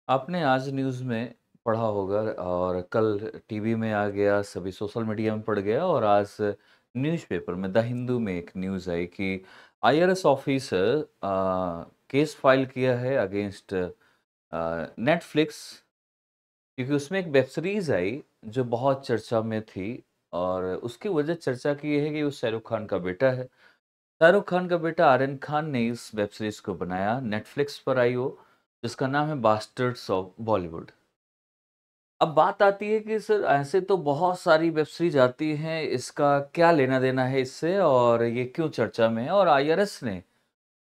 आपने आज न्यूज़ में पढ़ा होगा और कल टीवी में आ गया, सभी सोशल मीडिया में पड़ गया और आज न्यूज़पेपर में द हिंदू में एक न्यूज़ आई कि आईआरएस ऑफिसर केस फाइल किया है अगेंस्ट नेटफ्लिक्स क्योंकि उसमें एक वेब सीरीज़ आई जो बहुत चर्चा में थी और उसकी वजह चर्चा की ये है कि वो शाहरुख खान का बेटा है। शाहरुख खान का बेटा आर्यन खान ने इस वेब सीरीज़ को बनाया, नेटफ्लिक्स पर आई वो, जिसका नाम है बास्टर्ड्स ऑफ बॉलीवुड। अब बात आती है कि सर ऐसे तो बहुत सारी वेब सीरीज आती हैं, इसका क्या लेना-देना है इससे और ये क्यों चर्चा में है? और आईआरएस ने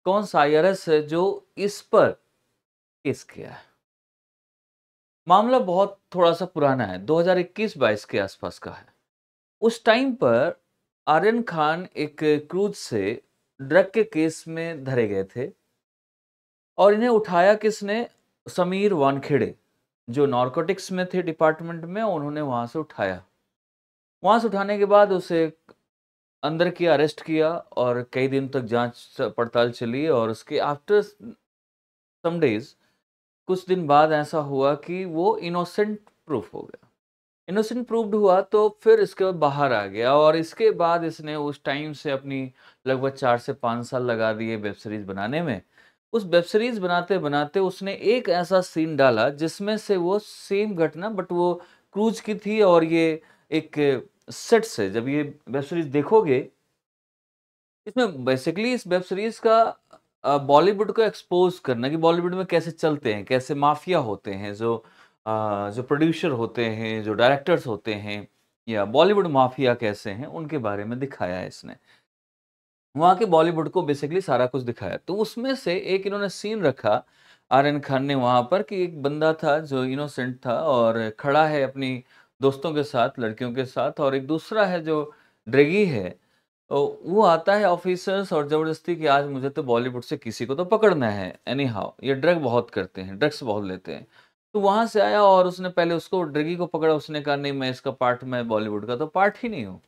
कौन-सा आईआरएस है जो इस पर केस किया है? मामला बहुत थोड़ा-सा पुराना है, 2021-22 के आसपास का है। उस टाइम पर आर्यन खान एक क्रूज़ से ड्रग के केस में धरे गए थे और इन्हें उठाया किसने? समीर वानखेड़े, जो नारकोटिक्स में थे डिपार्टमेंट में, उन्होंने वहाँ से उठाया। वहाँ से उठाने के बाद उसे अंदर किया, अरेस्ट किया और कई दिन तक जाँच-पड़ताल चली और उसके आफ्टर सम डेज़ कुछ दिन बाद ऐसा हुआ कि वो इनोसेंट प्रूफ हो गया। इनोसेंट प्रूव्ड हुआ तो फिर इसके बाद बाहर आ गया और इसके बाद इसने उस टाइम से अपनी लगभग 4 से 5 साल लगा दिए वेब सीरीज़ बनाने में। उस वेब सीरीज़ बनाते-बनाते उसने एक ऐसा सीन डाला जिसमें से वो सेम घटना बट वो क्रूज़ की थी और ये एक सेट से जब ये वेब सीरीज़ देखोगे इसमें बेसिकली इस वेब सीरीज़ का बॉलीवुड को एक्सपोज़ करना कि बॉलीवुड में कैसे चलते हैं, कैसे माफ़िया होते हैं, जो प्रोड्यूसर होते हैं, जो डायरेक्टर्स होते हैं या बॉलीवुड माफ़िया कैसे हैं, उनके बारे में दिखाया है इसने। वहाँ के बॉलीवुड को बेसिकली सारा कुछ दिखाया। तो उसमें से एक इन्होंने सीन रखा, आर्यन खान ने वहाँ पर कि एक बंदा था जो इनोसेंट था और खड़ा है अपनी दोस्तों के साथ, लड़कियों के साथ और एक दूसरा है जो ड्रगी है वो आता है ऑफिसर्स और ज़बरदस्ती कि आज मुझे तो बॉलीवुड से किसी को तो पकड़ना है एनी हाउ ये ड्रग बहुत करते हैं, ड्रग्स बहुत लेते हैं। तो वहाँ से आया और उसने पहले उसको ड्रगी को पकड़ा, उसने कहा नहीं मैं इसका पार्ट मैं बॉलीवुड का तो पार्ट ही नहीं हूँ।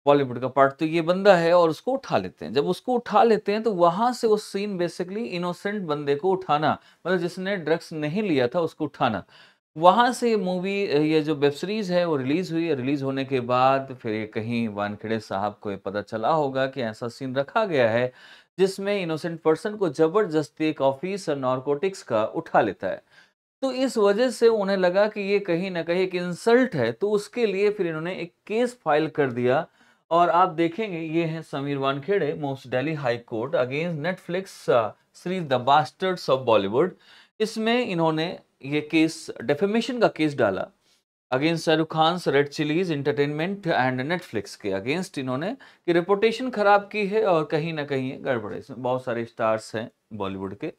बॉलीवुड का पार्ट तो ये बंदा है और उसको उठा लेते हैं। जब उसको उठा लेते हैं तो वहाँ से वो सीन बेसिकली इनोसेंट बंदे को उठाना, मतलब जिसने ड्रग्स नहीं लिया था उसको उठाना। वहाँ से ये मूवी ये जो वेब सीरीज़ है वो रिलीज़ हुई। रिलीज़ होने के बाद फिर ये कहीं वानखेड़े साहब को ये पता चला होगा कि ऐसा सीन रखा गया है, जिसमें इनोसेंट पर्सन को ज़बरदस्ती एक ऑफ़िसर नारकोटिक्स का उठा लेता है। तो इस वजह से उन्हें लगा कि ये कहीं न कहीं एक इंसल्ट है, तो उसके लिए फिर इन्होंने एक केस फाइल कर दिया और आप देखेंगे ये हैं Sameer Wankhede, most Delhi high court against Netflix series the bastards of Bollywood. इसमें इन्होंने ये केस डिफेमेशन का केस डाला against Shahrukh Khan's red chillies entertainment and Netflix के अगेंस्ट इन्होंने कि रेपुटेशन खराब की है और कहीं न कहीं ये गड़बड़ है। इसमें बहुत सारे स्टार्स हैं बॉलीवुड के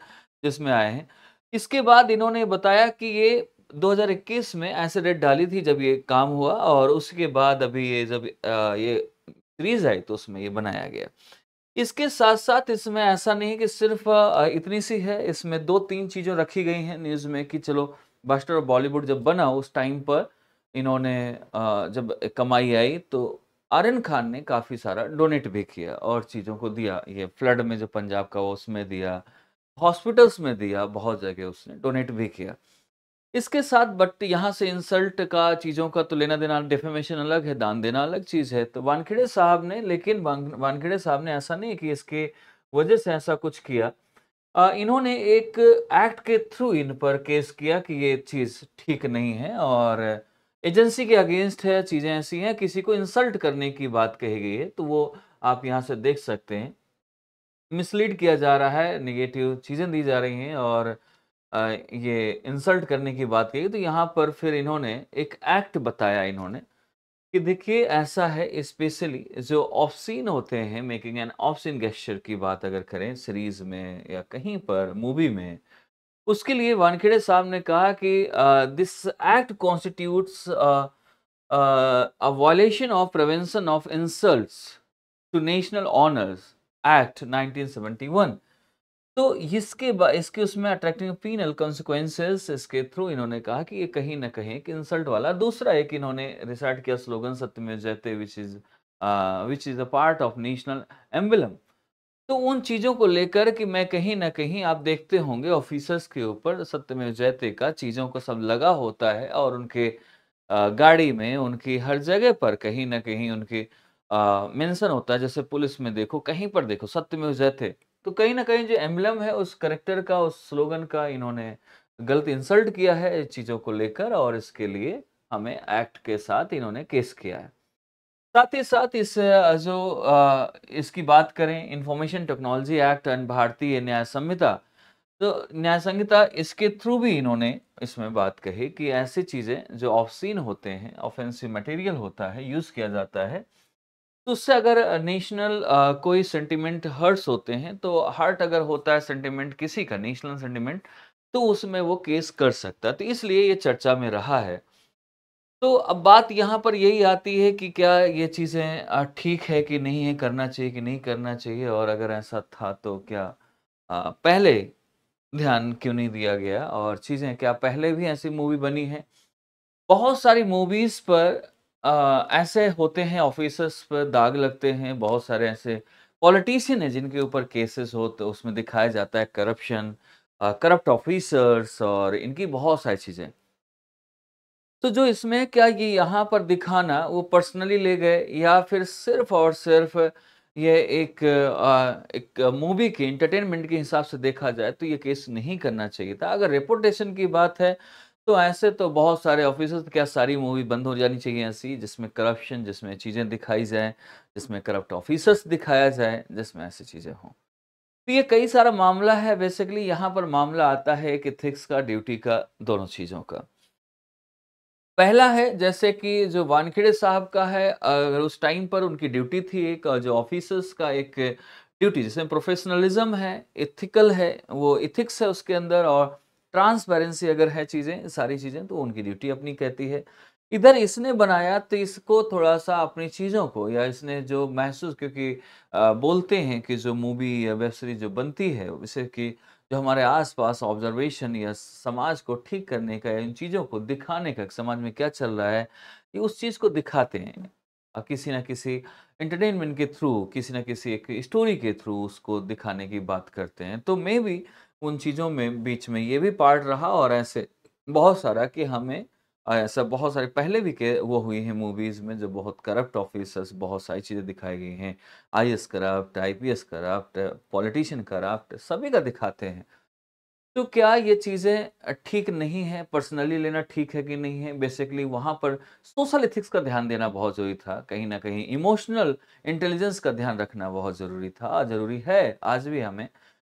जिसमें आए हैं। इसके बाद इन्होंने बताया कि ये 2021 में ऐसे रेड डाली थी जब ये काम हुआ और उसके बाद अभी ये जब ये सीरीज़ आई तो उसमें ये बनाया गया। इसके साथ-साथ इसमें ऐसा नहीं है कि सिर्फ़ इतनी सी है, इसमें 2-3 चीज़ें रखी गई हैं न्यूज़ में कि चलो बस्टर ऑफ बॉलीवुड जब बना उस टाइम पर इन्होंने जब कमाई आई तो आर्यन खान ने काफ़ी सारा डोनेट भी किया और चीज़ों को दिया। ये फ्लड में जो पंजाब का हुआ उसमें दिया, हॉस्पिटल्स में दिया, बहुत जगह उसने डोनेट भी किया। इसके साथ बट यहाँ से इंसल्ट का, चीज़ों का तो लेना-देना डिफेमेशन अलग है, दान देना अलग चीज़ है। तो वानखेड़े साहब ने लेकिन वानखेड़े साहब ने ऐसा नहीं कि इसके वजह से ऐसा कुछ किया। इन्होंने एक एक्ट के थ्रू इन पर केस किया कि ये चीज़ ठीक नहीं है और एजेंसी के अगेंस्ट है, चीज़ें ऐसी हैं, किसी को इंसल्ट करने की बात कही गई है, तो वो आप यहाँ से देख सकते हैं। मिसलीड किया जा रहा है, नेगेटिव चीज़ें दी जा रही हैं और ये इंसल्ट करने की बात कही, तो यहाँ पर फिर इन्होंने एक एक्ट बताया इन्होंने कि देखिए ऐसा है स्पेशली जो ऑब्ससीन होते हैं, मेकिंग एन ऑब्ससीन गेस्चर की बात अगर करें सीरीज़ में या कहीं पर मूवी में, उसके लिए वानखेड़े साहब ने कहा कि this act constitutes a violation of prevention of insults to national honours act 1971। तो इसके उसमें अट्रैक्टिंग पीनल कॉन्सिक्वेंसेस इसके थ्रू इन्होंने कहा कि ये कहीं न कहीं एक इंसल्ट वाला दूसरा एक इन्होंने रिसार्ट किया स्लोगन सत्यमेव जयते which is a part of national emblem. तो उन चीज़ों को लेकर कि मैं कहीं न कहीं आप देखते होंगे ऑफ़िसर्स के ऊपर सत्यमेव जयते का चीज़ों को सब लगा होता है और उनके गाड़ी में, उनकी हर जगह पर कहीं न कहीं उनके मेंशन होता है। जैसे पुलिस में देखो, कहीं पर देखो सत्यमेव जयते। तो कहीं न कहीं जो एम्बलम है उस कैरेक्टर का, उस स्लोगन का इन्होंने गलत इंसल्ट किया है चीज़ों को लेकर और इसके लिए हमें एक्ट के साथ इन्होंने केस किया है। साथ ही साथ इसकी बात करें इन्फॉर्मेशन टेक्नोलॉजी एक्ट एंड भारतीय न्याय संहिता, तो न्याय संहिता इसके थ्रू भी इन्होंने इसमें बात कही कि ऐसी चीज़ें जो ऑब्ससीन होते हैं, ऑफेंसिव मटेरियल होता है, यूज़ किया जाता है, तो उससे अगर नेशनल कोई सेंटिमेंट हर्ट्स होते हैं, तो हर्ट अगर होता है सेंटिमेंट किसी का नेशनल सेंटिमेंट, तो उसमें वो केस कर सकता है। तो इसलिए ये चर्चा में रहा है। तो अब बात यहाँ पर यही आती है कि क्या ये चीज़ें ठीक है कि नहीं है, करना चाहिए कि नहीं करना चाहिए और अगर ऐसा था तो क्या पहले ध्यान क्यों नहीं दिया गया और चीज़ें क्या पहले भी ऐसी मूवी बनी है? बहुत सारी मूवीज़ पर ऐसे होते हैं ऑफ़िसर्स पर दाग लगते हैं, बहुत सारे ऐसे पॉलिटिशियन हैं जिनके ऊपर केसेस हो तो उसमें दिखाया जाता है करप्शन करप्ट ऑफ़िसर्स और इनकी बहुत सारी चीज़ें। तो जो इसमें क्या ये यहाँ पर दिखाना वो पर्सनली ले गए या फिर सिर्फ़ और सिर्फ़ ये एक मूवी के एंटरटेनमेंट के हिसाब से देखा जाए तो ये केस नहीं करना चाहिए था। अगर रेपुटेशन की बात है तो ऐसे तो बहुत सारे ऑफ़िसर्स क्या सारी मूवी बंद हो जानी चाहिए ऐसी जिसमें करप्शन, जिसमें चीज़ें दिखाई जाएँ, जिसमें करप्ट ऑफ़िसर्स दिखाया जाए, जिसमें ऐसी चीज़ें हों। तो ये कई सारा मामला है बेसिकली यहाँ पर मामला आता है एक एथिक्स का, ड्यूटी का, दोनों चीज़ों का। पहला है जैसे कि जो वानखेड़े साहब का है उस टाइम पर उनकी ड्यूटी थी एक जो ऑफिसर्स का एक ड्यूटी जिसमें प्रोफेशनलिज्म है, एथिकल है, वो एथिक्स है उसके अंदर और ट्रांसपेरेंसी अगर है चीज़ें, सारी चीज़ें तो उनकी ड्यूटी अपनी कहती है। इधर इसने बनाया तो इसको थोड़ा-सा अपनी चीज़ों को या इसने जो महसूस क्योंकि बोलते हैं कि जो मूवी या वेब सीरीज़ जो बनती है, जैसे कि जो हमारे आस-पास ऑब्ज़र्वेशन या समाज को ठीक करने का या इन चीज़ों को दिखाने का समाज में क्या चल रहा है, ये उस चीज़ को दिखाते हैं। किसी न किसी एंटरटेनमेंट के थ्रू, किसी न किसी एक स्टोरी के थ्रू उसको दिखाने की बात करते हैं। तो मेबी उन चीज़ों में बीच में ये भी पार्ट रहा और ऐसे बहुत सारा कि हमें ऐसा बहुत सारे पहले भी के वो हुई हैं मूवीज़ में जो बहुत करप्ट ऑफ़िसर्स बहुत सारी चीज़ें दिखाई गई हैं। IAS corrupt, IPS corrupt, politician corrupt सभी का दिखाते हैं। तो क्या ये चीज़ें ठीक नहीं है, पर्सनली लेना ठीक है कि नहीं है? बेसिकली वहाँ पर सोशल एथिक्स का ध्यान देना बहुत ज़रूरी था। कहीं न कहीं इमोशनल इंटेलिजेंस का ध्यान रखना बहुत ज़रूरी था, ज़रूरी है आज भी हमें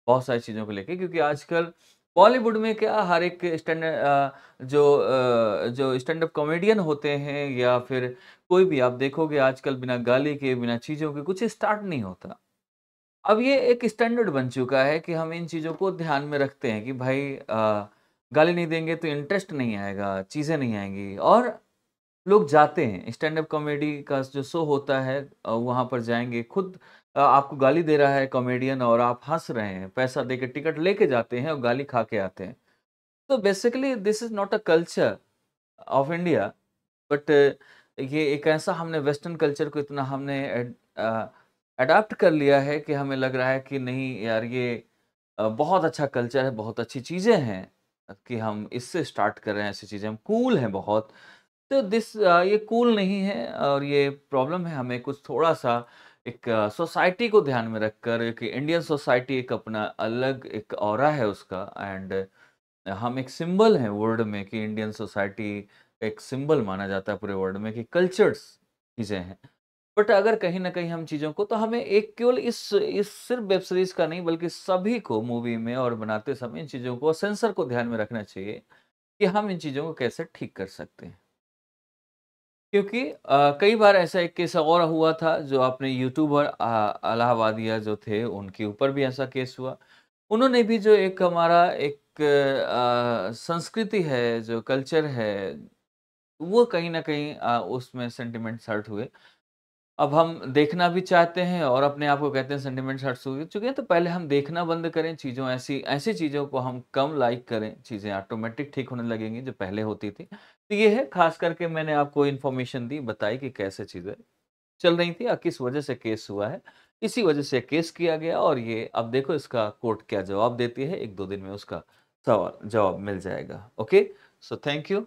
बहुत सारी चीज़ों को लेके क्योंकि आजकल बॉलीवुड में क्या हर एक जो स्टैंड अप कॉमेडियन होते हैं या फिर कोई भी आप देखोगे आजकल बिना गाली के, बिना चीज़ों के कुछ स्टार्ट नहीं होता। अब ये एक स्टैंडर्ड बन चुका है कि हम इन चीज़ों को ध्यान में रखते हैं कि भाई गाली नहीं देंगे तो इंटरेस्ट नहीं आएगा, चीज़ें नहीं आएँगी और लोग जाते हैं। स्टैंड अप कॉमेडी का जो शो होता है वहाँ पर जाएँगे, खुद आपको गाली दे रहा है कॉमेडियन और आप हँस रहे हैं, पैसा देके टिकट लेके जाते हैं और गाली खा के आते हैं। तो basically this is not a culture of India but ये एक ऐसा हमने वेस्टर्न कल्चर को इतना हमने अडॉप्ट कर लिया है कि हमें लग रहा है कि नहीं यार ये बहुत अच्छा कल्चर है, बहुत अच्छी चीज़ें हैं कि हम इससे स्टार्ट कर रहे हैं ऐसी चीज़ें, हम कूल हैं बहुत। तो ये कूल नहीं है और ये प्रॉब्लम है हमें कुछ थोड़ा-सा एक सोसाइटी को ध्यान में रखकर एक इंडियन सोसाइटी एक अपना अलग एक ऑरा है उसका एंड हम एक सिंबल हैं वर्ल्ड में कि इंडियन सोसाइटी एक सिंबल माना जाता है पूरे वर्ल्ड में कि कल्चर्स चीज़ें हैं। बट अगर कहीं न कहीं हम चीज़ों को तो हमें एक केवल इस सिर्फ़ वेब सीरीज़ का नहीं बल्कि सभी को मूवी में और बनाते समय इन चीज़ों को सेंसर को ध्यान में रखना चाहिए कि हम इन चीज़ों को कैसे ठीक कर सकते हैं। क्योंकि कई बार ऐसा एक केस और हुआ था जो आपने यूट्यूबर इलाहाबादिया जो थे उनके ऊपर भी ऐसा केस हुआ। उन्होंने भी जो एक हमारा एक संस्कृति है, जो कल्चर है, वो कहीं न कहीं उसमें सेंटिमेंट्स हर्ट हुए। अब हम देखना भी चाहते हैं और अपने आप को कहते हैं सेंटिमेंट्स हर्ट हो चुके हैं, तो पहले हम देखना बंद करें, चीज़ों ऐसी ऐसी चीज़ों को हम कम लाइक करें, चीज़ें ऑटोमेटिक ठीक होने लगेंगी जो पहले होती थी। तो ये है ख़ास करके मैंने आपको इन्फॉर्मेशन दी, बताई कि कैसे चीज़ें चल रही थी और किस वजह से केस हुआ है। इसी वजह से केस किया गया और ये अब देखो इसका कोर्ट क्या जवाब देती है, 1-2 दिन में उसका सवाल जवाब मिल जाएगा। Okay, so thank you.